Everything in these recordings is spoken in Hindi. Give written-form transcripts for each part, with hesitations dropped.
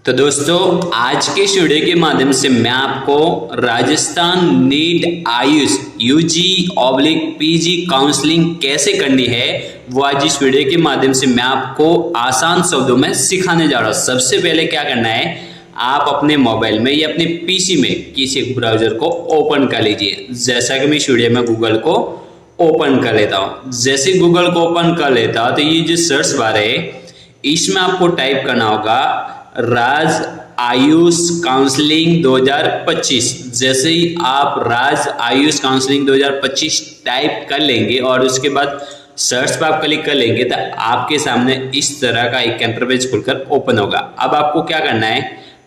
तो दोस्तों आज के इस वीडियो के माध्यम से मैं आपको Rajasthan NEET Ayush UG/PG counselling कैसे करनी है वो आज इस वीडियो के माध्यम से मैं आपको आसान शब्दों में सिखाने जा रहा हूँ। सबसे पहले क्या करना है, आप अपने मोबाइल में या अपने पीसी में किसी ब्राउजर को ओपन कर लीजिए। जैसा कि मैं इस वीडियो में गूगल को ओपन कर लेता हूँ। जैसे गूगल को ओपन कर लेता हूँ तो ये जो सर्च बार है इसमें आपको टाइप करना होगा राज आयुष काउंसलिंग 2025। जैसे ही आप राज आयुष काउंसलिंग 2025 टाइप कर लेंगे और उसके बाद सर्च पर आप क्लिक कर लेंगे तो आपके सामने इस तरह का एक इंटरफेस खुलकर ओपन होगा। अब आपको क्या करना है,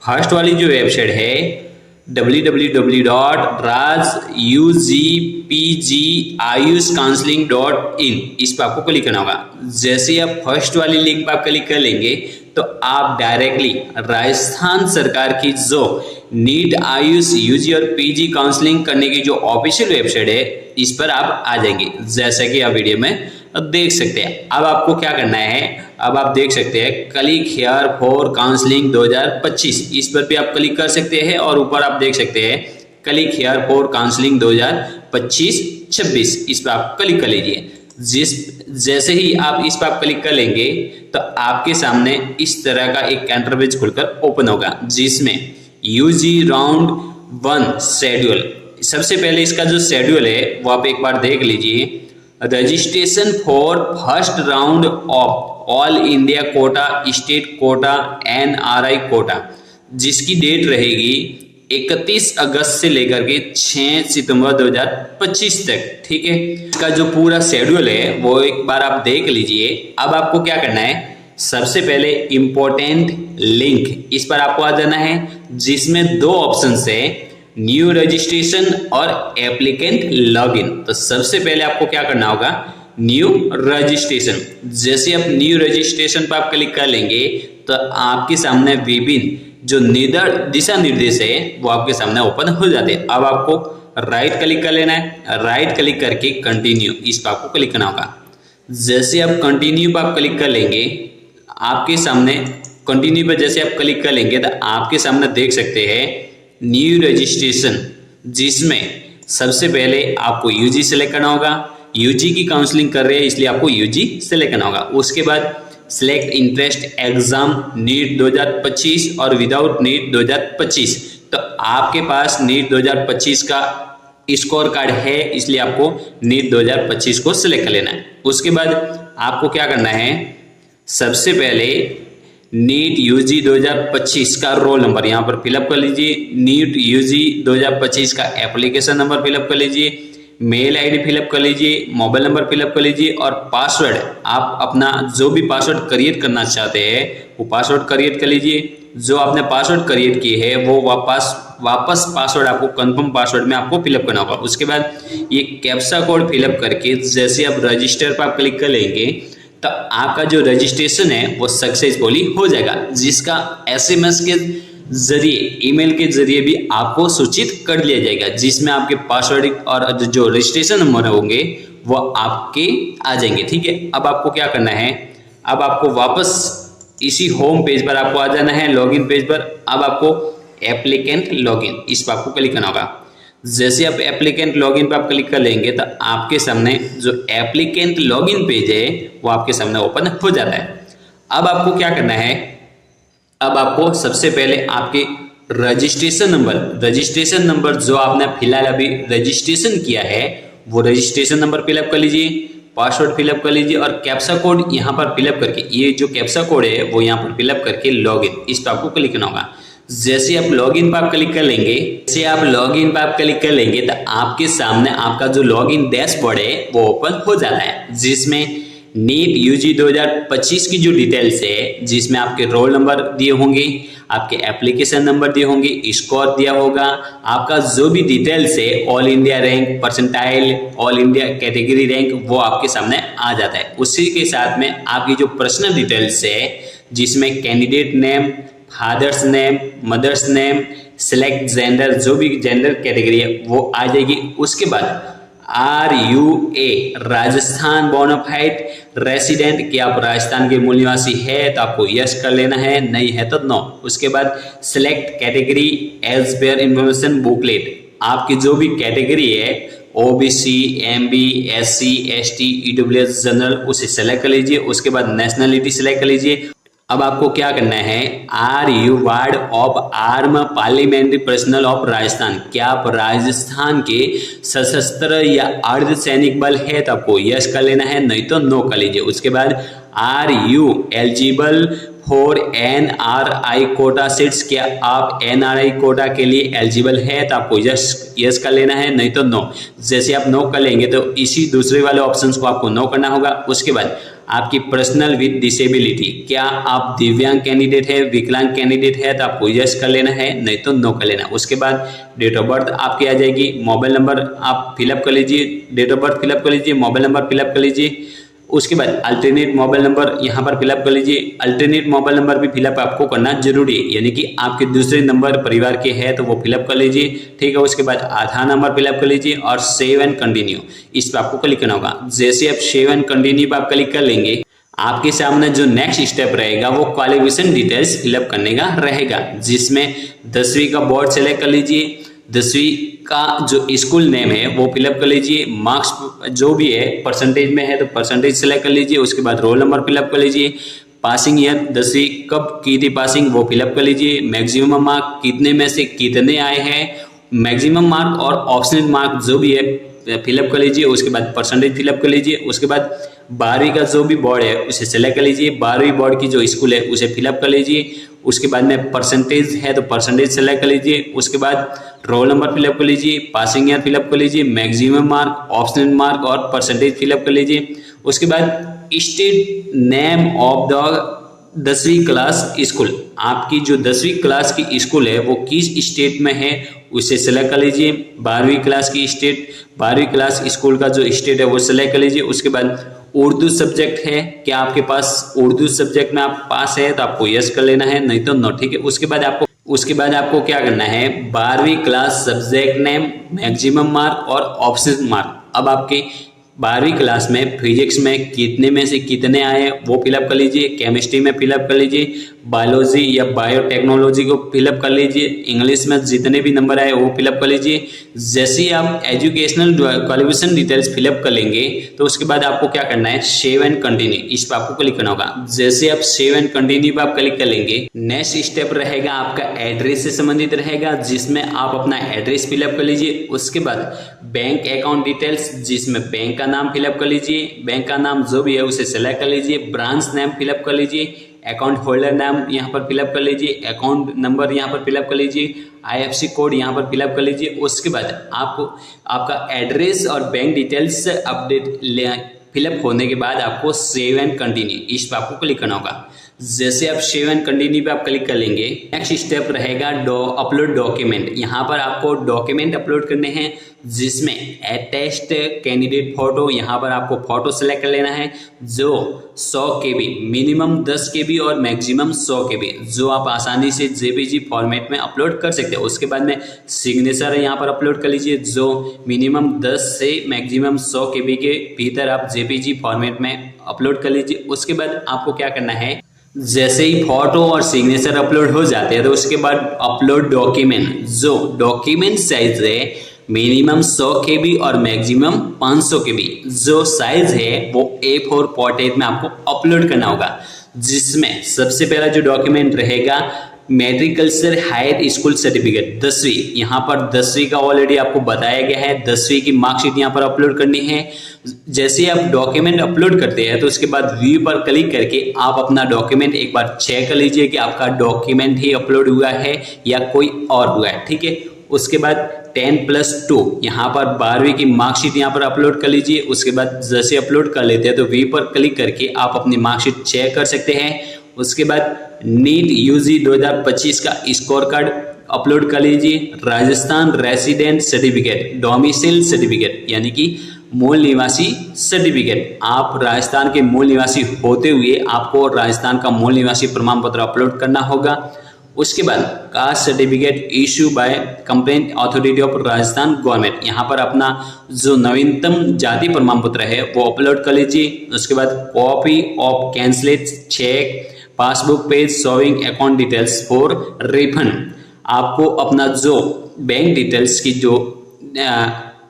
फर्स्ट वाली जो वेबसाइट है www.rajugpgayushcounseling.in इस पर आपको क्लिक करना होगा। जैसे ही आप फर्स्ट वाली लिंक पर आप क्लिक कर लेंगे तो आप डायरेक्टली राजस्थान सरकार की जो नीट आयुष यूजी और पीजी काउंसलिंग करने की जो ऑफिशियल वेबसाइट है इस पर आप आ जाएंगे। जैसा कि आप वीडियो में देख सकते हैं। अब आपको क्या करना है, अब आप देख सकते हैं क्लिक हियर फॉर काउंसलिंग 2025 इस पर भी आप क्लिक कर सकते हैं और ऊपर आप देख सकते हैं क्लिक हियर फॉर काउंसलिंग 2025-26 इस पर आप क्लिक कर लीजिए। जैसे ही आप इस पर आप क्लिक कर लेंगे तो आपके सामने इस तरह का एक इंटरफेस खुलकर ओपन होगा जिसमें यूजी राउंड 1 शेड्यूल। सबसे पहले इसका जो शेड्यूल है वो आप एक बार देख लीजिए। Registration for first round of all India quota, state quota, NRI quota, जिसकी डेट रहेगी 31 अगस्त से लेकर के 6 सितंबर 2025 तक। ठीक है, इसका जो पूरा शेड्यूल है वो एक बार आप देख लीजिए। अब आपको क्या करना है, सबसे पहले इंपॉर्टेंट लिंक इस पर आपको आ जाना है जिसमें दो ऑप्शन है, न्यू रजिस्ट्रेशन और एप्लीकेंट लॉगिन। तो सबसे पहले आपको क्या करना होगा, न्यू रजिस्ट्रेशन। जैसे आप न्यू रजिस्ट्रेशन पर आप क्लिक कर लेंगे तो आपके सामने विभिन्न जो दिशा निर्देश है वो आपके सामने ओपन हो जाते हैं। अब आपको राइट क्लिक कर लेना है, राइट क्लिक करके कंटिन्यू इस पर आपको क्लिक करना होगा। जैसे आप कंटिन्यू पर आप क्लिक कर लेंगे आपके सामने कंटिन्यू पर जैसे आप क्लिक कर लेंगे तो आपके सामने देख सकते हैं न्यू रजिस्ट्रेशन, जिसमें सबसे पहले आपको यूजी सेलेक्ट करना होगा। यूजी की काउंसलिंग कर रहे हैं इसलिए आपको यूजी सेलेक्ट करना होगा। उसके बाद सिलेक्ट इंटरेस्ट एग्जाम नीट 2025 और विदाउट नीट 2025। तो आपके पास नीट 2025 का स्कोर कार्ड है इसलिए आपको नीट 2025 को सिलेक्ट कर लेना है। उसके बाद आपको क्या करना है, सबसे पहले नीट यूजी 2025 का रोल नंबर यहाँ पर फिलअप कर लीजिए। नीट यूजी 2025 का एप्लीकेशन नंबर फिलअप कर लीजिए, मेल आईडी फिलअप कर लीजिए, मोबाइल नंबर फिलअप कर लीजिए और पासवर्ड आप अपना जो भी पासवर्ड क्रिएट करना चाहते हैं वो पासवर्ड क्रिएट कर लीजिए। जो आपने पासवर्ड क्रिएट किए है वो वापस पासवर्ड आपको कंफर्म पासवर्ड में आपको फिलअप करना होगा। उसके बाद ये कैप्चा कोड फिलअप करके जैसे आप रजिस्टर पर आप क्लिक कर लेंगे तो आपका जो रजिस्ट्रेशन है वो सक्सेसफुली हो जाएगा, जिसका SMS के जरिए ईमेल के जरिए भी आपको सूचित कर दिया जाएगा, जिसमें आपके पासवर्ड और जो रजिस्ट्रेशन नंबर होंगे वो आपके आ जाएंगे। ठीक है, अब आपको क्या करना है, अब आपको वापस इसी होम पेज पर आपको आ जाना है, लॉगिन पेज पर। अब आपको एप्लीकेंट लॉगिन इस पर आपको क्लिक करना होगा। जैसे आप एप्लीकेंट लॉगिन पर आप क्लिक कर लेंगे तो आपके सामने जो एप्लीकेंट लॉगिन पेज है वो आपके सामने ओपन हो जाता है। अब आपको क्या करना है, अब आपको सबसे पहले आपके रजिस्ट्रेशन नंबर जो आपने फिलहाल अभी रजिस्ट्रेशन किया है वो रजिस्ट्रेशन नंबर फिलअप कर लीजिए, पासवर्ड फिलअप कर लीजिए और कैप्चा कोड यहाँ पर फिलअप करके ये जो कैप्चा कोड है वो यहाँ पर फिलअप करके लॉगिन इस पर आपको क्लिक करना होगा। जैसे आप लॉगिन पर आप क्लिक कर लेंगे तो आपके सामने आपका जो लॉगिन डैशबोर्ड है वो ओपन हो जाता है, जिसमें नीट यूजी 2025 की जो डिटेल्स है जिसमें आपके रोल नंबर दिए होंगे, आपके एप्लीकेशन नंबर दिए होंगे, स्कोर दिया होगा, आपका जो भी डिटेल्स है all India rank, percentile, all India category rank वो आपके सामने आ जाता है। उसी के साथ में आपकी जो पर्सनल डिटेल्स है जिसमें candidate name, father's name, mother's name, select gender जो भी जेंडर कैटेगरी है वो आ जाएगी। उसके बाद are you a Rajasthan bona fide resident, कि आप राजस्थान के मूल निवासी है तो आपको यस कर लेना है, नहीं है तो नो। उसके बाद select category as per information booklet, आपकी जो भी कैटेगरी है OBC, MB, SC, ST, EWS, general, उसे सेलेक्ट कर लीजिए। उसके बाद नेशनलिटी सेलेक्ट कर लीजिए। अब आपको क्या करना है, are you ward of arm parliamentary personal of Rajasthan, क्या आप राजस्थान के सशस्त्र या अर्ध सैनिक बल है तो आपको यस कर लेना है, नहीं तो नो कर लीजिए। उसके बाद are you eligible for NRI quota seats, क्या आप एनआरआई कोटा के लिए एलिजिबल है तो आपको यस कर लेना है, नहीं तो नो। जैसे आप नो कर लेंगे तो इसी दूसरे वाले ऑप्शंस को आपको नो करना होगा। उसके बाद आपकी पर्सनल विद डिसेबिलिटी, क्या आप दिव्यांग कैंडिडेट है, विकलांग कैंडिडेट है तो आपको यस कर लेना है, नहीं तो नो कर लेना। उसके बाद डेट ऑफ बर्थ आपकी आ जाएगी, मोबाइल नंबर आप फिलअप कर लीजिए, डेट ऑफ बर्थ फिलअप कर लीजिए, मोबाइल नंबर फिलअप कर लीजिए। उसके बाद अल्टरनेट मोबाइल नंबर यहाँ पर फिलअप कर लीजिए। अल्टरनेट मोबाइल नंबर भी फिलअप आपको करना जरूरी है, यानी कि आपके दूसरे नंबर परिवार के हैं तो वो फिलअप कर लीजिए, ठीक है। उसके बाद आधार नंबर फिलअप कर लीजिए और सेव एंड कंटिन्यू, इस पर आपको क्लिक करना होगा। जैसे आप सेव एंड कंटिन्यू पर आप क्लिक कर लेंगे, आपके सामने जो नेक्स्ट स्टेप रहेगा वो क्वालिफिकेशन डिटेल्स फिलअप करने का रहेगा, जिसमें 10वीं का बोर्ड सेलेक्ट कर लीजिए, 10वीं का जो स्कूल नेम है वो फिलअप कर लीजिए, मार्क्स जो भी है परसेंटेज में है तो परसेंटेज सेलेक्ट कर लीजिए। उसके बाद रोल नंबर फिलअप कर लीजिए, पासिंग ईयर 10वीं कब की थी पासिंग वो फिलअप कर लीजिए, मैक्सिमम मार्क कितने में से कितने आए हैं, मैक्सिमम मार्क और ऑप्शनल मार्क जो भी है फिलअप कर लीजिए। उसके बाद परसेंटेज फिलअप कर लीजिए। उसके बाद 12वीं का जो भी बोर्ड है उसे सेलेक्ट कर लीजिए, 12वीं बोर्ड की जो स्कूल है उसे फिलअप कर लीजिए। उसके बाद में परसेंटेज है तो परसेंटेज सेलेक्ट कर लीजिए। उसके बाद रोल नंबर फिलअप कर लीजिए, पासिंग ईयर फिलअप कर लीजिए, मैक्सिमम मार्क, ऑप्शनल मार्क और परसेंटेज फिलअप कर लीजिए। उसके बाद स्टेट नेम ऑफ द 10वीं क्लास स्कूल, आपकी जो 10वीं क्लास की स्कूल है वो किस स्टेट में है उसे सेलेक्ट कर लीजिए। 12वीं क्लास की स्टेट, 12वीं क्लास स्कूल का जो स्टेट है वो सेलेक्ट कर लीजिए। उसके बाद उर्दू सब्जेक्ट है, क्या आपके पास उर्दू सब्जेक्ट में आप पास है तो आपको यस कर लेना है, नहीं तो नो, ठीक है। उसके बाद आपको क्या करना है, 12वीं class subject name, maximum mark और ऑप्शनल मार्क। अब आपके 12वीं क्लास में फिजिक्स में कितने में से कितने आए वो फिलअप कर लीजिए, केमिस्ट्री में फिलअप कर लीजिए, बायोलॉजी या बायोटेक्नोलॉजी को फिलअप कर लीजिए, इंग्लिश में जितने भी नंबर आए वो फिलअप कर लीजिए। जैसे ही आप एजुकेशनल क्वालिफिकेशन डिटेल्स फिलअप कर लेंगे तो उसके बाद आपको क्या करना है, सेव एंड कंटिन्यू, इस पर आपको क्लिक करना होगा। जैसे आप सेव एंड कंटिन्यू पर आप क्लिक कर लेंगे, नेक्स्ट स्टेप रहेगा आपका एड्रेस से संबंधित रहेगा, जिसमें आप अपना एड्रेस फिलअप कर लीजिए। उसके बाद बैंक अकाउंट डिटेल्स, जिसमें बैंक का नाम फिलअप कर लीजिए, बैंक का नाम जो भी है उसे सेलेक्ट कर लीजिए, ब्रांच नेम फिलअप कर लीजिए, अकाउंट होल्डर नाम यहाँ पर फिलअप कर लीजिए, अकाउंट नंबर यहाँ पर फिलअप कर लीजिए, IFSC कोड यहाँ पर फिलअप कर लीजिए। उसके बाद आपको आपका एड्रेस और बैंक डिटेल्स अपडेट फिलअप होने के बाद आपको सेव एंड कंटिन्यू, इस पर आपको क्लिक करना होगा। जैसे आप सेव एंड कंटिन्यू पे आप क्लिक कर लेंगे, नेक्स्ट स्टेप रहेगा अपलोड डॉक्यूमेंट। यहाँ पर आपको डॉक्यूमेंट अपलोड करने हैं, जिसमें अटैच्ड कैंडिडेट फोटो, यहाँ पर आपको फोटो सेलेक्ट कर लेना है जो 100 KB, मिनिमम 10 KB और मैक्सिमम 100 KB, जो आप आसानी से JPG फॉर्मेट में अपलोड कर सकते हैं। उसके बाद में सिग्नेचर यहाँ पर अपलोड कर लीजिए, जो मिनिमम 10 से मैक्सिमम 100 KB के भीतर आप JPG फॉर्मेट में अपलोड कर लीजिए। उसके बाद आपको क्या करना है, जैसे ही फोटो और सिग्नेचर अपलोड हो जाते हैं तो उसके बाद अपलोड डॉक्यूमेंट, जो डॉक्यूमेंट साइज है मिनिमम 100 KB और मैक्सिमम 500 KB, जो साइज है वो A4 पोर्ट्रेट में आपको अपलोड करना होगा। जिसमें सबसे पहला जो डॉक्यूमेंट रहेगा मेट्रिकल्चर हायर स्कूल सर्टिफिकेट 10वीं, यहाँ पर 10वीं का ऑलरेडी आपको बताया गया है, 10वीं की मार्कशीट यहाँ पर अपलोड करनी है। जैसे आप डॉक्यूमेंट अपलोड करते हैं तो उसके बाद व्यू पर क्लिक करके आप अपना डॉक्यूमेंट एक बार चेक कर लीजिए कि आपका डॉक्यूमेंट ही अपलोड हुआ है या कोई और हुआ है, ठीक है। उसके बाद 10+2 यहाँ पर 12वीं की मार्कशीट यहाँ पर अपलोड कर लीजिए। उसके बाद जैसे अपलोड कर लेते हैं तो व्यू पर क्लिक करके आप अपनी मार्कशीट चेक कर सकते हैं। उसके बाद नीट UG 2025 का स्कोर कार्ड अपलोड कर लीजिए। Rajasthan resident certificate, domicile certificate यानी कि मूल निवासी सर्टिफिकेट, आप राजस्थान के मूल निवासी होते हुए आपको राजस्थान का मूल निवासी प्रमाण पत्र अपलोड करना होगा। उसके बाद caste certificate issue bye complaint authority of Rajasthan government, यहाँ पर अपना जो नवीनतम जाति प्रमाण पत्र है वो अपलोड कर लीजिए। उसके बाद copy of cancelled cheque passbook page showing account details for refund, आपको अपना जो बैंक डिटेल्स की जो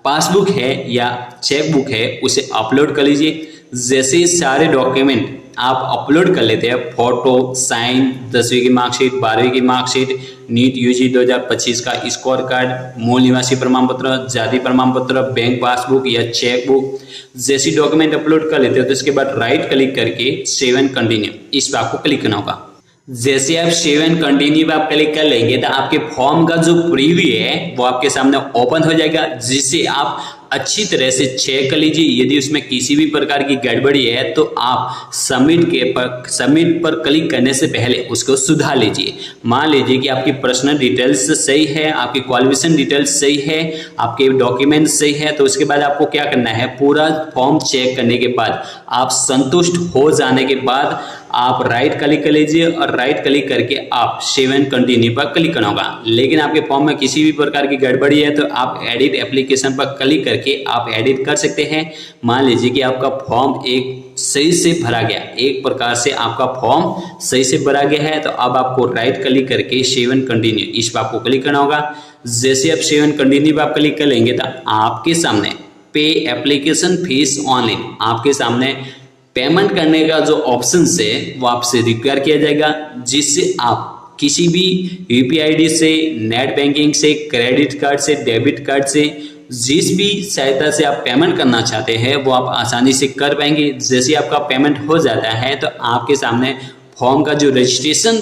पासबुक है या चेक बुक है उसे अपलोड कर लीजिए। जैसे सारे डॉक्यूमेंट आप अपलोड कर लेते हैं, फोटो, साइन, 10वीं की मार्कशीट, 12वीं की मार्कशीट, नीट यूजी 2025 का स्कोर कार्ड, मूल निवासी प्रमाण पत्र, जाति प्रमाण पत्र, बैंक पासबुक या चेक बुक, जैसी डॉक्यूमेंट अपलोड कर लेते हो तो इसके बाद राइट क्लिक करके सेव एंड कंटिन्यू इस पर आपको क्लिक करना होगा। जैसे आप सेव एंड कंटिन्यू पे आप क्लिक कर लेंगे तो आपके फॉर्म का जो प्रीव्यू है वो आपके सामने ओपन हो जाएगा, जिससे आप अच्छी तरह से चेक कर लीजिए। यदि उसमें किसी भी प्रकार की गड़बड़ी है तो आप सबमिट पर क्लिक करने से पहले उसको सुधार लीजिए। मान लीजिए कि आपकी पर्सनल डिटेल्स सही है, आपकी क्वालिफिकेशन डिटेल्स सही है, आपके डॉक्यूमेंट सही है, तो उसके बाद आपको क्या करना है, पूरा फॉर्म चेक करने के बाद आप संतुष्ट हो जाने के बाद आप राइट क्लिक कर लीजिए और राइट क्लिक करके आप सेव एंड कंटिन्यू पर क्लिक करना होगा। लेकिन आपके फॉर्म में किसी भी प्रकार की गड़बड़ी है तो आप एडिट एप्लीकेशन पर क्लिक करके आप एडिट कर सकते हैं। मान लीजिए कि आपका फॉर्म एक सही से भरा गया, एक प्रकार से आपका फॉर्म सही से भरा गया है, तो अब आपको राइट क्लिक करके सेव एंड कंटिन्यू इस पर आपको क्लिक करना होगा। जैसे आप सेव एंड कंटिन्यू पर आप क्लिक कर लेंगे तो आपके सामने पे एप्लीकेशन फीस ऑनलाइन, आपके सामने पेमेंट करने का जो ऑप्शन है वो आपसे रिक्वायर किया जाएगा, जिससे आप किसी भी यूपीआई आईडी से, नेट बैंकिंग से, क्रेडिट कार्ड से, डेबिट कार्ड से, जिस भी सहायता से आप पेमेंट करना चाहते हैं वो आप आसानी से कर पाएंगे। जैसे आपका पेमेंट हो जाता है तो आपके सामने फॉर्म का जो रजिस्ट्रेशन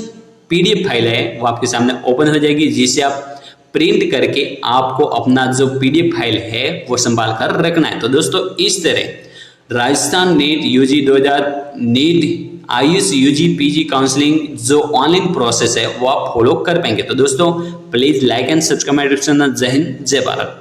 पीडीएफ फाइल है वो आपके सामने ओपन हो जाएगी, जिसे आप प्रिंट करके आपको अपना जो पीडीएफ फाइल है वो संभाल कर रखना है। तो दोस्तों इस तरह Rajasthan NEET UG 2000 NEET AYUSH UG PG counselling जो ऑनलाइन प्रोसेस है वो आप फॉलो कर पाएंगे। तो दोस्तों please like and subscribe my YouTube channel. जय हिंद, जय भारत।